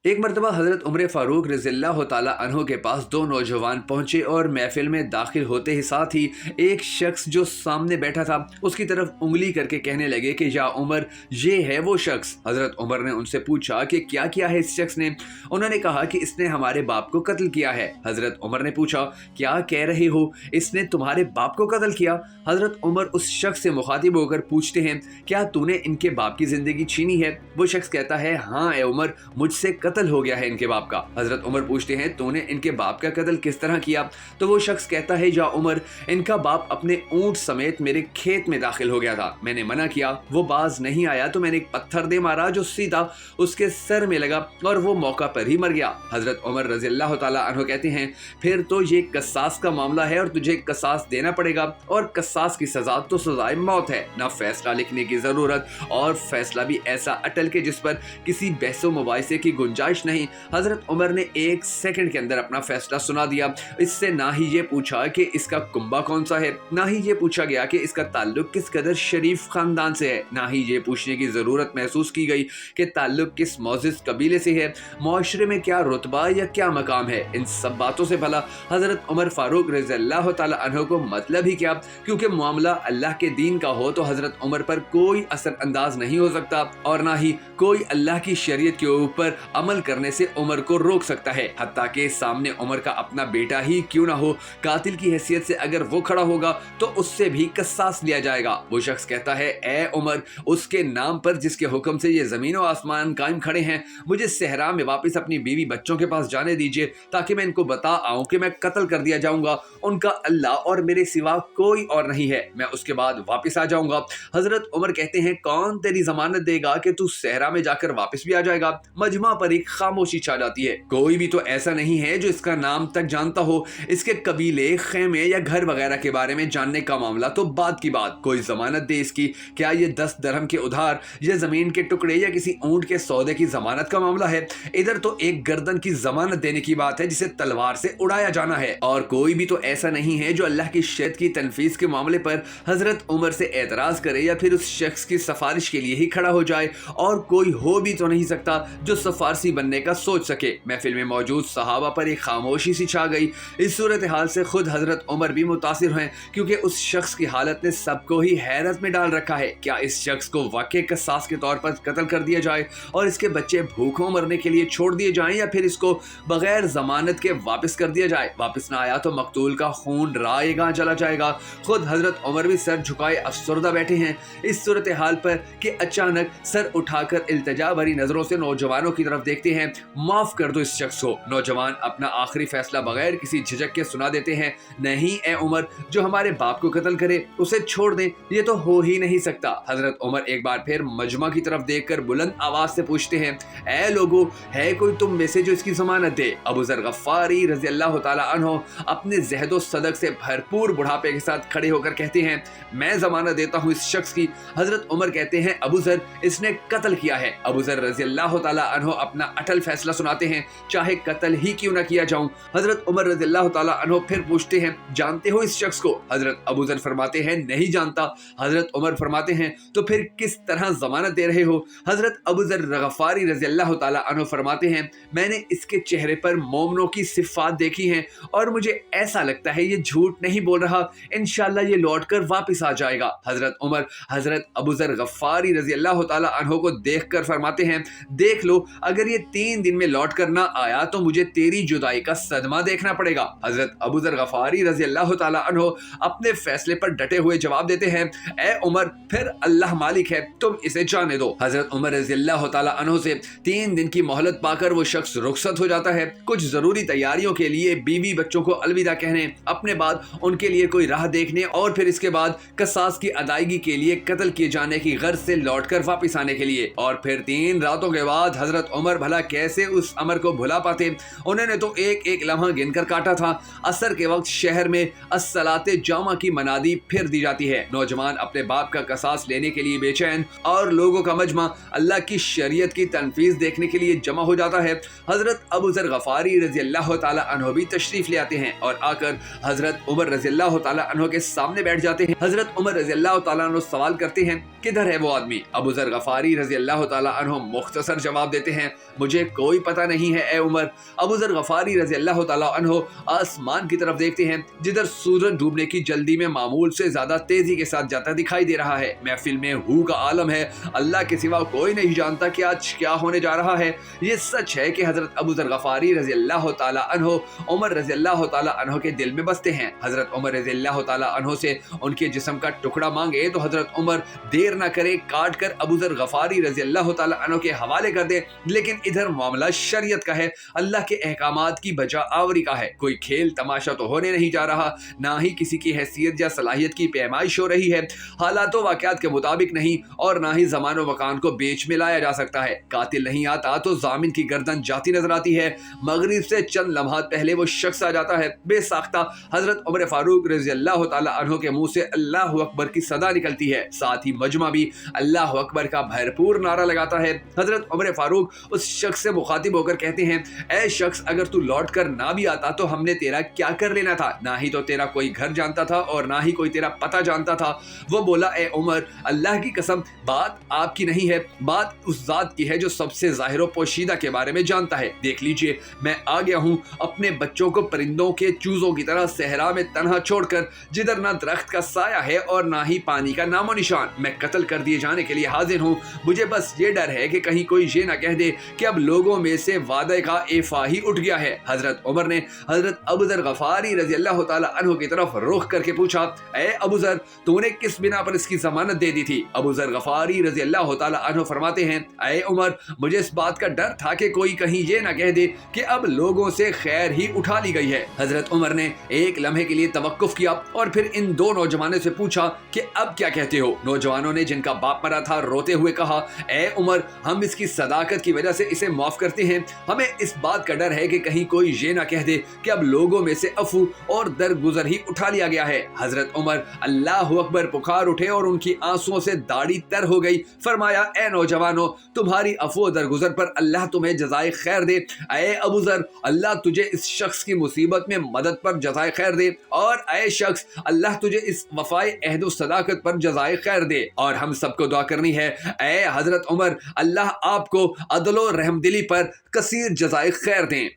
एक मरतबा हज़रत उमर फ़ारूक रज़ियल्लाहु ताला अन्हो के पास दो नौजवान पहुंचे और महफिल में दाखिल होते ही साथ ही एक शख्स जो सामने बैठा था उसकी तरफ उंगली करके कहने लगे कि या उमर, ये है वो शख्स। हज़रत उमर ने उनसे पूछा कि क्या किया है इस शख्स ने। उन्होंने कहा कि इसने हमारे बाप को कत्ल किया है। हज़रत उमर ने पूछा, क्या कह रहे हो, इसने तुम्हारे बाप को कत्ल किया? हज़रत उमर उस शख्स से मुखातिब होकर पूछते हैं, क्या तूने इनके बाप की जिंदगी छीनी है? वो शख्स कहता है, हाँ ए उमर, मुझसे कत्ल हो गया है इनके बाप का। हजरत उमर पूछते हैं, तूने इनके बाप का कत्ल किस तरह किया? तो वो शख्स कहता है, या उमर, इनका बाप अपने ऊंट समेत मेरे खेत में दाखिल हो गया था। मैंने मना किया, वो बाज नहीं आया तो मैंने एक पत्थर दे मारा जो सीधा उसके सर में लगा और वो मौका पर ही मर गया। हजरत उमर रज़ियल्लाहु ताला अन्हु कहते हैं, फिर तो ये कसास का मामला है और तुझे कसास देना पड़ेगा, और कसास की सजा तो सजाए मौत है, ना फैसला लिखने की जरूरत, और फैसला भी ऐसा अटल के जिस पर किसी बहसो मुबाहिसे की गुंजाइश नहीं। हजरत उमर ने एक सेकंड के अंदर अपना फैसला सुना दिया। इससे ना ही ये पूछा कि इसका कुंबा कौन सा है, ना ही ये पूछा गया कि इसका ताल्लुक किस कदर शरीफ खानदान से है, ना ही ये पूछने की जरूरत महसूस की गई कि ताल्लुक किस मोअज़्ज़िज़ कबीले से है, मुआशरे में क्या रुतबा या क्या मकाम है। इन सब बातों से भला हजरत उमर फारूक रज़ियल्लाहु ताला अन्हु को मतलब ही क्या? क्योंकि मामला अल्लाह के दीन का हो तो हजरत उमर पर कोई असर अंदाज नहीं हो सकता, और ना ही कोई अल्लाह की शरीयत के ऊपर अमल करने से उमर को रोक सकता है। हत्ता के सामने उमर का अपना बेटा ही क्यों ना हो, कातिल की हैसियत से अगर वो खड़ा होगा तो उससे भी कसास लिया जाएगा। वो शख्स कहता है, ए उमर, उसके नाम पर जिसके हुक्म से ये जमीन और आसमान कायम खड़े हैं, मुझे सहरा में वापस अपनी बीवी बच्चों के पास जाने दीजिए ताकि मैं इनको बता आऊं कि मैं कत्ल कर दिया जाऊंगा, उनका अल्लाह और मेरे सिवा कोई और नहीं है, मैं उसके बाद वापस आ जाऊंगा। हजरत उमर कहते हैं, कौन तेरी जमानत देगा कि तू सहरा में जाकर वापस भी आ जाएगा? मजमा पर एक खामोशी छा जाती है। कोई भी तो ऐसा नहीं है जो इसका नाम तक जानता हो। इसके कबीले, खेमे या घर वगैरह के बारे में जानने का मामला तो बात की बात। कोई जमानत दे इसकी। क्या ये 10 दरहम के उधार या जमीन के टुकड़े या किसी ऊंट के सौदे की जमानत का मामला है? इधर तो एक गर्दन की जमानत देने की बात है जिसे तलवार से उड़ाया जाना है। और कोई भी तो ऐसा नहीं है जो अल्लाह की शरीयत की तनफीज के मामले पर हजरत उमर से एतराज करे या फिर उस शख्स की सिफारिश के लिए ही खड़ा हो जाए। और कोई हो भी तो नहीं सकता जो सिफारसी बनने का सोच सके। महफिल में मौजूद सहाबा पर एक खामोशी सी छा गई। इस सूरत हाल से खुद हजरत उमर भी मुतासिर हैं, क्योंकि उस शख्स की हालत ने सबको ही हैरत में डाल रखा है। क्या इस शख्स को वाकई कसास के तौर पर कत्ल कर दिया जाए और इसके बच्चे भूखों मरने के लिए छोड़ दिए जाएं, या फिर इसको बगैर जमानत के वापस कर दिया जाए? वापस ना आया तो मकतूल का खून रायगां चला जाएगा। खुद हजरत उमर भी सर झुकाए अफसरदा बैठे हैं इस सूरत हाल पर कि अचानक सर उठाकर इल्तिजा भरी नजरों से नौजवानों की तरफ देखते हैं। माफ कर दो इस शख्स को। नौजवान अपना आखिरी फैसला बगैर किसी झिझक के सुना देते हैं, नहीं ए उमर, जो हमारे बाप को कत्ल करे उसे छोड़ दें, ये तो हो ही नहीं सकता। हजरत उमर एक बार फिर मजमा की तरफ देखकर बुलंद आवाज से पूछते हैं, ए लोगो, है कोई तुम में से जो इसकी जमानत दे? अबू जर गफ्फारी रज़ियल्लाहु ताला अन्हु अपने जहदो सदक से भरपूर बुढ़ापे के साथ खड़े होकर कहते हैं, मैं जमानत देता हूँ इस शख्स की। हजरत उमर कहते हैं, अबू जर, इसने कत्ल किया है। अबू जर रज़ियल्लाहु ताला अन्हु अपना अटल फैसला सुनाते हैं, चाहे कत्ल ही क्यों ना किया जाऊं। हजरत उमर रज़ियल्लाहु ताला अन्हु फिर पूछते हैं, जानते हो इस शख्स को? हजरत अबू जर फरमाते हैं, नहीं जानता। हजरत उमर फरमाते हैं, तो फिर किस तरह जमानत दे रहे हो? हजरत अबू जर गफ्फारी रज़ियल्लाहु ताला अन्हु फरमाते हैं, मैंने इसके चेहरे पर मोमनों की सिफात देखी हैं और मुझे ऐसा लगता है ये झूठ नहीं बोल रहा, इंशाअल्लाह ये लौटकर वापस आ जाएगा। हजरत उमर हजरत अबू जर गफ्फारी रज़ियल्लाहु ताला अन्हु को देखकर फरमाते हैं, देख लो, अगर ये 3 दिन में लौट कर ना आया तो मुझे तेरी जुदाई का सदमा देखना पड़ेगा। हजरत अबू जर गफ्फारी रज़ियल्लाहु ताला अन्हु अपने फैसले पर डटे हुए जवाब देते हैं, ए उमर, फिर अल्लाह मालिक है, तुम इसे जाने दो। हजरत उमर रज़ियल्लाहु ताला अन्हु से 3 दिन की मोहलत पाकर वो शख्स रुखसत हो जाता है, कुछ जरूरी तैयारियों के लिए बीवी बच्चों को अलविदा कहने, अपने बाद उनके लिए कोई राह देखने, और फिर इसके बाद कसास की अदायगी के लिए कत्ल किए जाने की गर्ज से लौटकर वापस आने के लिए। और फिर 3 रातों के बाद हजरत उमर भला कैसे उस अमर को भुला पाते? उन्होंने तो एक एक लम्हा गिनकर काटा था। असर के वक्त शहर में अस्सलाते जामा की मनादी फिर दी जाती है। नौजवान अपने बाप का कसास लेने के लिए बेचैन और लोगों का मजमा अल्लाह की शरीयत की तनफीज देखने के लिए जमा हो जाता है। हजरत अबू जर गफ्फारी रज़ियल्लाहु ताला अन्हु भी तशरीफ ले आते हैं और आकर हजरत उमर रज़ियल्लाहु ताला अन्हु के सामने बैठ जाते हैं। हजरत उमर रज़ियल्लाहु ताला अन्हु सवाल करते हैं, किधर है वो आदमी? अबू जर गफ्फारी रज़ियल्लाहु ताला अन्हु मुख्तसर जवाब देते हैं, مجھے کوئی پتہ نہیں ہے اے عمر۔ ابو ذر غفاری رضی اللہ تعالیٰ عنہ آسمان کی طرف دیکھتے ہیں جدھر سورج ڈوبنے کی جلدی میں معمول سے زیادہ تیزی کے ساتھ جاتا دکھائی دے رہا ہے۔ محفل میں ہو کا عالم ہے، اللہ کے سوا کوئی نہیں جانتا کہ آج کیا ہونے جا رہا ہے۔ یہ سچ ہے کہ حضرت ابو ذر غفاری رضی اللہ تعالیٰ عنہ عمر رضی اللہ تعالیٰ عنہ کے دل میں بستے ہیں۔ حضرت عمر رضی اللہ تعالیٰ عنہ سے ان کے جسم کا ٹکڑا مانگے تو حضرت عمر دیر نہ کرے کاٹ کر ابو ذر غفاری رضی اللہ تعالیٰ عنہ کے حوالے کر دے۔ لیکن ادھر معاملہ شریعت کا ہے، اللہ کے احکامات کی بجا آوری کا ہے۔ کوئی کھیل تماشا تو ہونے نہیں جا رہا، نہ ہی کسی کی حیثیت یا صلاحیت کی پیمائش ہو رہی ہے۔ حالات و واقعات کے مطابق نہیں اور نہ ہی زمان و مکان کو بیچ میں لایا جا سکتا ہے۔ قاتل نہیں آتا تو ضامن کی گردن جاتی نظر آتی ہے۔ مغرب سے چند لمحات پہلے وہ شخص آ جاتا ہے، بے ساختہ حضرت عمر فاروق رضی اللہ تعالیٰ عنہ کے منہ سے اللہ اکبر کی صدا نکلتی ہے، ساتھ ہی مجمع بھی اللہ اکبر کا بھرپور نعرہ لگاتا ہے۔ حضرت عمر فاروق اس شخص سے مخاطب ہو کر کہتے ہیں، اے شخص، اگر تو لوٹ کر نہ بھی آتا تو ہم نے تیرا کیا کر لینا تھا؟ نہ ہی تو تیرا کوئی گھر جانتا تھا اور نہ ہی کوئی تیرا پتہ جانتا تھا۔ وہ بولا، اے عمر، اللہ کی قسم، بات آپ کی نہیں ہے، بات اس ذات کی ہے جو سب سے ظاہر و پوشیدہ کے بارے میں جانتا ہے۔ دیکھ لیجئے، میں آ گیا ہوں اپنے بچوں کو پرندوں کے چوزوں کی طرح صحرا میں تنہا چھوڑ کر، جدھر نہ درخت کا سایہ ہے اور نہ ہی پانی کا نام و نشان۔ میں قتل کر دیے جانے کے لیے حاضر ہوں۔ مجھے بس یہ ڈر ہے کہ کہیں کوئی یہ نہ کہہ دے کہ اب لوگوں میں سے وعدے کا ایفا ہی اٹھ گیا ہے۔ حضرت عمر نے حضرت ابو ذر غفاری رضی اللہ تعالیٰ عنہ کی طرف رخ کر کے پوچھا، اے ابو ذر، تو نے کس بنا پر اس کی ضمانت دے دی تھی؟ ابو ذر غفاری رضی اللہ تعالیٰ عنہ فرماتے ہیں، اے عمر، مجھے اس بات کا ڈر تھا کہ کوئی کہیں یہ نہ کہہ دے کہ اب لوگوں سے خیر ہی اٹھا لی گئی ہے۔ حضرت عمر نے ایک لمحے کے لیے توقف کیا اور پھر ان دو نوجوانوں سے پوچھا کہ اب کیا کہتے ہو؟ نوجوانوں نے، جن کا باپ مرا تھا، روتے ہوئے کہا، اے عمر، ہم اس کی صداقت کی وجہ سے اسے معاف کرتے ہیں۔ ہمیں اس بات کا ڈر ہے کہ کہیں کوئی یہ نہ کہہ دے کہ اب لوگوں میں سے عفو اور درگزر ہی اٹھا لیا گیا ہے۔ حضرت عمر اللہ اکبر پکار اٹھے اور ان کی آنسوؤں سے داڑھی تر ہو گئی۔ فرمایا، اے نوجوانوں، تمہاری عفو و درگزر پر اللہ تمہیں جزائے خیر دے۔ اے ابو ذر، اللہ تجھے اس شخص کی مصیبت میں مدد پر جزائے خیر دے، اور اے شخص، اللہ تجھے اس وفائے عہد و صداقت پر جزائے خیر دے۔ اور ہم سب کو دعا کرنی ہے، اے حضرت عمر، اللہ آپ کو عدل و رحم دلی پر کثیر جزائے خیر دیں۔